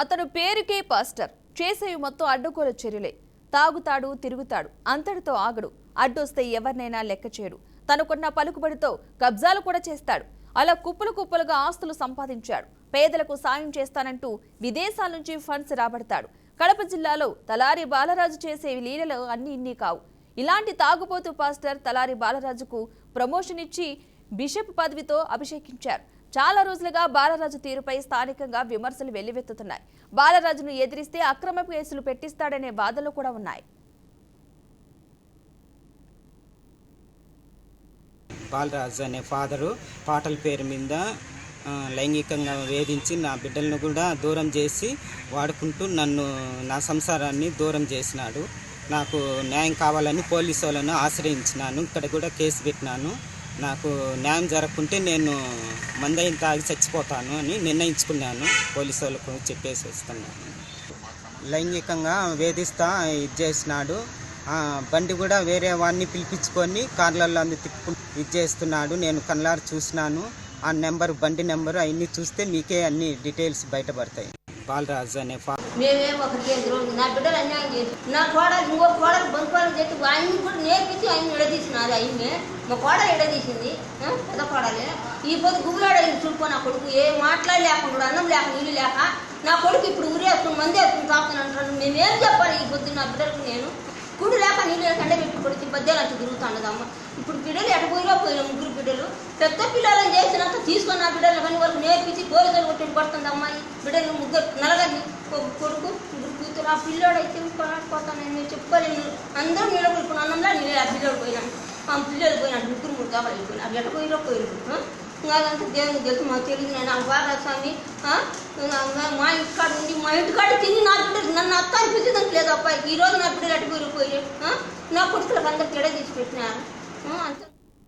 అతను పేరుకే పాస్టర్, చేసేవి మొత్తం అడ్డుకోల చర్యలే. తాగుతాడు, తిరుగుతాడు, అంతటితో ఆగడు. అడ్డొస్తే ఎవరినైనా లెక్క చేయడు. తనకున్న పలుకుబడితో కబ్జాలు కూడా చేస్తాడు. అలా కుప్పలు కుప్పలుగా ఆస్తులు సంపాదించాడు. పేదలకు సాయం చేస్తానంటూ విదేశాల నుంచి ఫండ్స్ రాబడతాడు. కడప జిల్లాలో తలారి బాలరాజు చేసే లీలలు అన్ని ఇన్ని కావు. ఇలాంటి తాగుబోతు పాస్టర్ తలారి బాలరాజుకు ప్రమోషన్ ఇచ్చి బిషప్ పదవితో అభిషేకించారు. చాలా రోజులుగా బాలరాజు తీరుపై స్థానికంగా విమర్శలు వెల్లువెత్తుతున్నాయి. బాలరాజును ఎదిరిస్తే అక్రమ కేసులు పెట్టిస్తాడనే వాదనలు కూడా ఉన్నాయి. బాలరాజు అనే ఫాదరు పాటల పేరు మీద లైంగికంగా వేధించి నా బిడ్డలను కూడా దూరం చేసి వాడుకుంటూ నా సంసారాన్ని దూరం చేసినాడు. నాకు న్యాయం కావాలని పోలీసు వాళ్ళను ఆశ్రయించినాను. ఇక్కడ కూడా కేసు పెట్టినాను. నాకు న్యాయం జరగకుంటే నేను మందైన తాగి చచ్చిపోతాను అని నిర్ణయించుకున్నాను. పోలీసు వాళ్ళకు చెప్పేసి వస్తున్నాను. లైంగికంగా వేధిస్తా చేసినాడు. బండి కూడా వేరే వాడిని పిలిపించుకొని కార్లలో తిప్పు చేస్తున్నాడు. నేను కళ్ళారు చూసినాను. ఆ నెంబర్, బండి నెంబరు అవన్నీ చూస్తే మీకే అన్ని డీటెయిల్స్ బయటపడతాయి. బాలరాజు అనే మేమే ఒకటి నా బిడ్డలు అన్యాయం చేసి నా కోడలు ఇంకో కోడలు బంపాలు చేసి ఆయన్ని కూడా నేర్పించి ఆయన ఎడదీసినారు. ఆయన్నే మా కోడలు ఎడదీసింది, పెద్ద కోడలే. ఈ పొద్దు గుబులాడని చూడుకో నా కొడుకు ఏ మాట్లాడలేకుండా అన్నం లేక నీళ్ళు లేక నా కొడుకు ఇప్పుడు ఉరేసుకుని మంది వేసుకుని తాకుతాను అంటారు. మేమేం చెప్పాలి ఈ పొద్దు నా బిడ్డలకు? నేను కుడి లేక నీళ్ళు లేక ఎండ పెట్టి కొడిచి పద్యాలు అంటూ తిరుగుతాండదమ్మ. ఇప్పుడు బిడ్డలు ఎటపోయినా పోయినా ముగ్గురు బిడ్డలు పెద్ద పిల్లలను చేసినాక తీసుకొని నా బిడ్డలు కానీ వాళ్ళకి నేర్పించి పోలీసులు కొట్టి పడుతుంది అమ్మాయి. బిడ్డలు ముగ్గురు నలగని కొడుకు ముగ్గురు కూతురు. ఆ పిల్లోడైతే పోతాను నేను చెప్పుకోలేను. అందరూ నీళ్ళు ఇప్పుడు అన్నంలా నేను ఆ పిల్లలు పోయినాను. ఆ పిల్లలు పోయినాడు ముగ్గురు కావాలి వెళ్ళిపోయినా. అవి ఎటపోయినా పోయినా ఇంకంతా దేవునికి తెలుసు. మాకు తెలియదు. నేను ఆ బాలస్వామి మా ఇంటికాడ ఉండి మా ఇంటికాడ తిని నా బిడ్డలు నన్ను అత్త అనిపించడానికి లేదు అబ్బాయికి. ఈరోజు నా బిడ్డలు ఎటపోయిపోయి నా కొడుకులకు అందరికి ఎడ తీసి పెట్టినారు. అంత